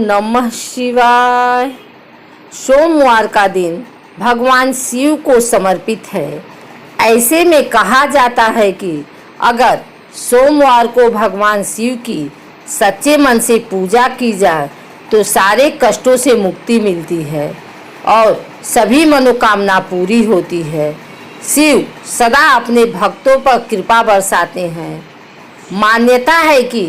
नमः शिवाय। सोमवार का दिन भगवान शिव को समर्पित है। ऐसे में कहा जाता है कि अगर सोमवार को भगवान शिव की सच्चे मन से पूजा की जाए तो सारे कष्टों से मुक्ति मिलती है और सभी मनोकामना पूरी होती है। शिव सदा अपने भक्तों पर कृपा बरसाते हैं। मान्यता है कि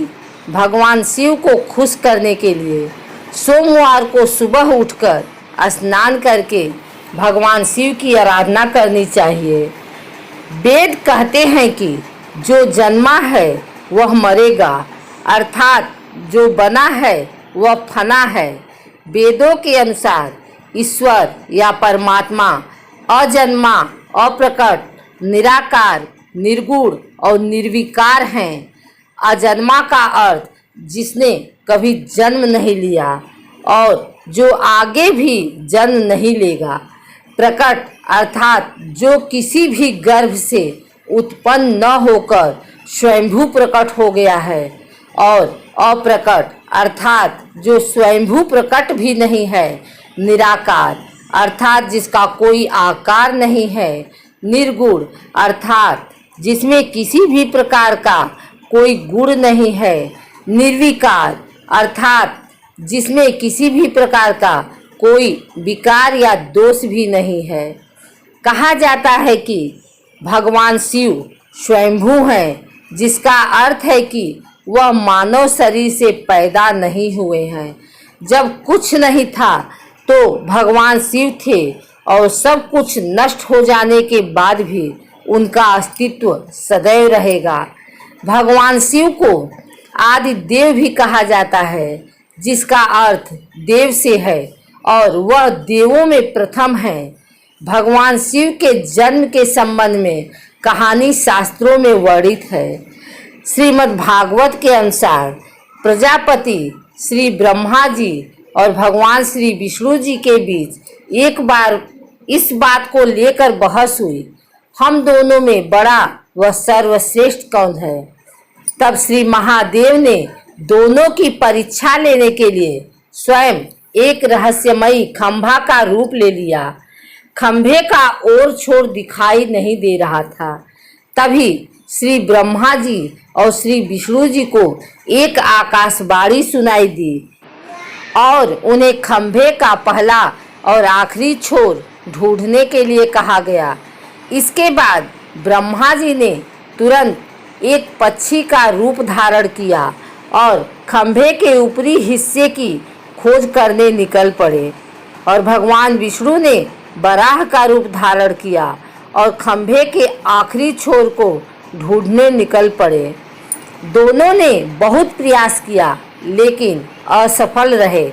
भगवान शिव को खुश करने के लिए सोमवार को सुबह उठकर स्नान करके भगवान शिव की आराधना करनी चाहिए। वेद कहते हैं कि जो जन्मा है वह मरेगा, अर्थात जो बना है वह फना है। वेदों के अनुसार ईश्वर या परमात्मा अजन्मा, अप्रकट, निराकार, निर्गुण और निर्विकार हैं। अजन्मा का अर्थ जिसने कभी जन्म नहीं लिया और जो आगे भी जन्म नहीं लेगा। प्रकट अर्थात जो किसी भी गर्भ से उत्पन्न न होकर स्वयंभू प्रकट हो गया है और अप्रकट अर्थात जो स्वयंभू प्रकट भी नहीं है। निराकार अर्थात जिसका कोई आकार नहीं है। निर्गुण अर्थात जिसमें किसी भी प्रकार का कोई गुण नहीं है। निर्विकार अर्थात जिसमें किसी भी प्रकार का कोई विकार या दोष भी नहीं है। कहा जाता है कि भगवान शिव स्वयंभू हैं, जिसका अर्थ है कि वह मानव शरीर से पैदा नहीं हुए हैं। जब कुछ नहीं था तो भगवान शिव थे और सब कुछ नष्ट हो जाने के बाद भी उनका अस्तित्व सदैव रहेगा। भगवान शिव को आदि देव भी कहा जाता है, जिसका अर्थ देव से है और वह देवों में प्रथम है। भगवान शिव के जन्म के संबंध में कहानी शास्त्रों में वर्णित है। श्रीमद् भागवत के अनुसार प्रजापति श्री ब्रह्मा जी और भगवान श्री विष्णु जी के बीच एक बार इस बात को लेकर बहस हुई, हम दोनों में बड़ा व सर्वश्रेष्ठ कौन है। तब श्री महादेव ने दोनों की परीक्षा लेने के लिए स्वयं एक रहस्यमयी खंभा का रूप ले लिया। खंभे का ओर छोर दिखाई नहीं दे रहा था। तभी श्री ब्रह्मा जी और श्री विष्णु जी को एक आकाशवाणी सुनाई दी और उन्हें खंभे का पहला और आखिरी छोर ढूंढने के लिए कहा गया। इसके बाद ब्रह्मा जी ने तुरंत एक पक्षी का रूप धारण किया और खंभे के ऊपरी हिस्से की खोज करने निकल पड़े और भगवान विष्णु ने वराह का रूप धारण किया और खंभे के आखिरी छोर को ढूंढने निकल पड़े। दोनों ने बहुत प्रयास किया लेकिन असफल रहे।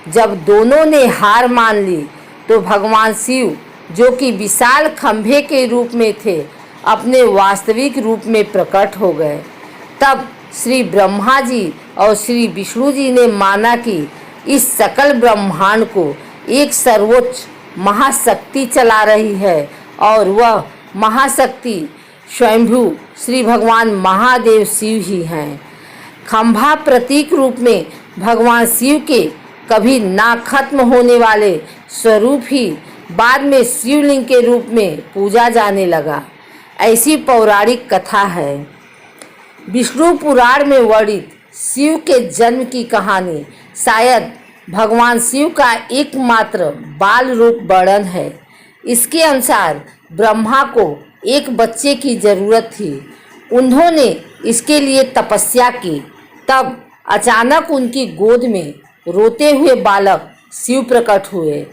जब दोनों ने हार मान ली तो भगवान शिव, जो कि विशाल खंभे के रूप में थे, अपने वास्तविक रूप में प्रकट हो गए। तब श्री ब्रह्मा जी और श्री विष्णु जी ने माना कि इस सकल ब्रह्मांड को एक सर्वोच्च महाशक्ति चला रही है और वह महाशक्ति स्वयंभू श्री भगवान महादेव शिव ही हैं। खंभा प्रतीक रूप में भगवान शिव के कभी ना खत्म होने वाले स्वरूप ही बाद में शिवलिंग के रूप में पूजा जाने लगा। ऐसी पौराणिक कथा है। विष्णु पुराण में वर्णित शिव के जन्म की कहानी शायद भगवान शिव का एकमात्र बाल रूप वर्णन है। इसके अनुसार ब्रह्मा को एक बच्चे की जरूरत थी। उन्होंने इसके लिए तपस्या की। तब अचानक उनकी गोद में रोते हुए बालक शिव प्रकट हुए।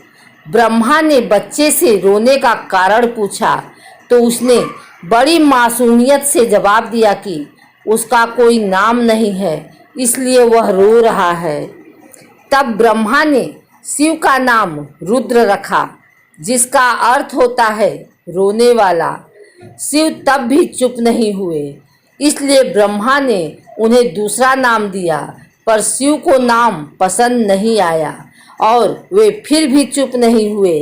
ब्रह्मा ने बच्चे से रोने का कारण पूछा तो उसने बड़ी मासूमियत से जवाब दिया कि उसका कोई नाम नहीं है, इसलिए वह रो रहा है। तब ब्रह्मा ने शिव का नाम रुद्र रखा, जिसका अर्थ होता है रोने वाला। शिव तब भी चुप नहीं हुए, इसलिए ब्रह्मा ने उन्हें दूसरा नाम दिया, पर शिव को नाम पसंद नहीं आया और वे फिर भी चुप नहीं हुए।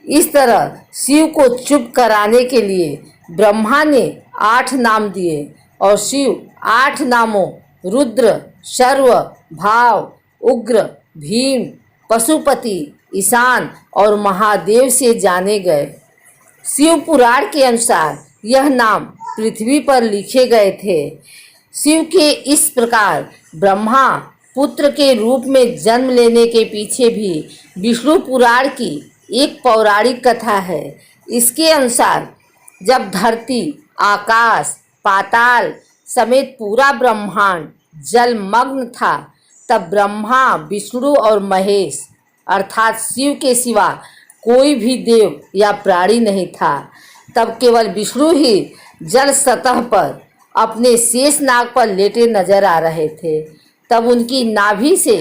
इस तरह शिव को चुप कराने के लिए ब्रह्मा ने 8 नाम दिए और शिव 8 नामों रुद्र, शर्व, भाव, उग्र, भीम, पशुपति, ईशान और महादेव से जाने गए। शिव पुराण के अनुसार यह नाम पृथ्वी पर लिखे गए थे। शिव के इस प्रकार ब्रह्मा पुत्र के रूप में जन्म लेने के पीछे भी विष्णु पुराण की एक पौराणिक कथा है। इसके अनुसार जब धरती, आकाश, पाताल समेत पूरा ब्रह्मांड जलमग्न था, तब ब्रह्मा, विष्णु और महेश अर्थात शिव के सिवा कोई भी देव या प्राणी नहीं था। तब केवल विष्णु ही जल सतह पर अपने शेष नाग पर लेटे नजर आ रहे थे। तब उनकी नाभि से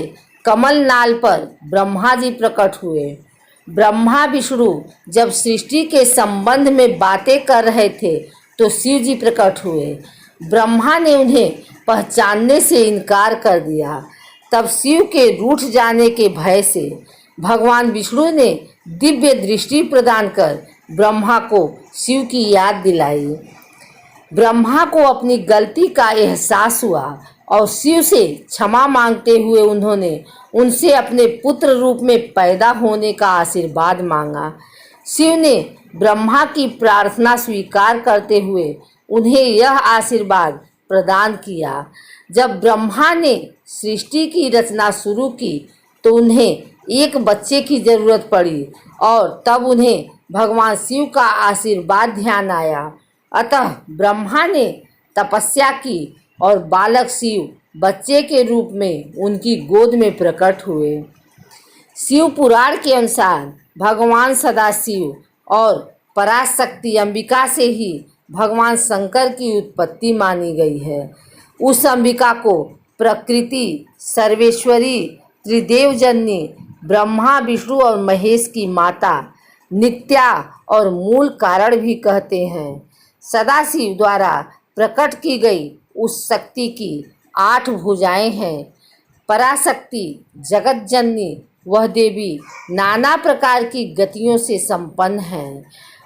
कमल नाल पर ब्रह्मा जी प्रकट हुए। ब्रह्मा विष्णु जब सृष्टि के संबंध में बातें कर रहे थे तो शिव जी प्रकट हुए। ब्रह्मा ने उन्हें पहचानने से इनकार कर दिया। तब शिव के रूठ जाने के भय से भगवान विष्णु ने दिव्य दृष्टि प्रदान कर ब्रह्मा को शिव की याद दिलाई। ब्रह्मा को अपनी गलती का एहसास हुआ और शिव से क्षमा मांगते हुए उन्होंने उनसे अपने पुत्र रूप में पैदा होने का आशीर्वाद मांगा। शिव ने ब्रह्मा की प्रार्थना स्वीकार करते हुए उन्हें यह आशीर्वाद प्रदान किया। जब ब्रह्मा ने सृष्टि की रचना शुरू की तो उन्हें एक बच्चे की जरूरत पड़ी और तब उन्हें भगवान शिव का आशीर्वाद ध्यान आया। अतः ब्रह्मा ने तपस्या की और बालक शिव बच्चे के रूप में उनकी गोद में प्रकट हुए। शिव पुराण के अनुसार भगवान सदाशिव और पराशक्ति अंबिका से ही भगवान शंकर की उत्पत्ति मानी गई है। उस अंबिका को प्रकृति, सर्वेश्वरी, त्रिदेव जननी, ब्रह्मा, विष्णु और महेश की माता, नित्या और मूल कारण भी कहते हैं। सदाशिव द्वारा प्रकट की गई उस शक्ति की 8 भुजाएं हैं। पराशक्ति जगत जननी, वह देवी नाना प्रकार की गतियों से संपन्न है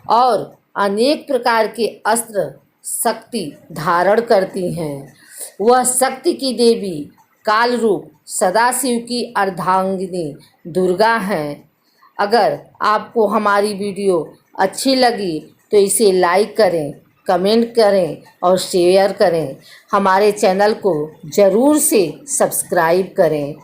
और अनेक प्रकार के अस्त्र शक्ति धारण करती हैं। वह शक्ति की देवी काल रूप सदाशिव की अर्धांगिनी दुर्गा हैं। अगर आपको हमारी वीडियो अच्छी लगी तो इसे लाइक करें, कमेंट करें और शेयर करें। हमारे चैनल को ज़रूर से सब्सक्राइब करें।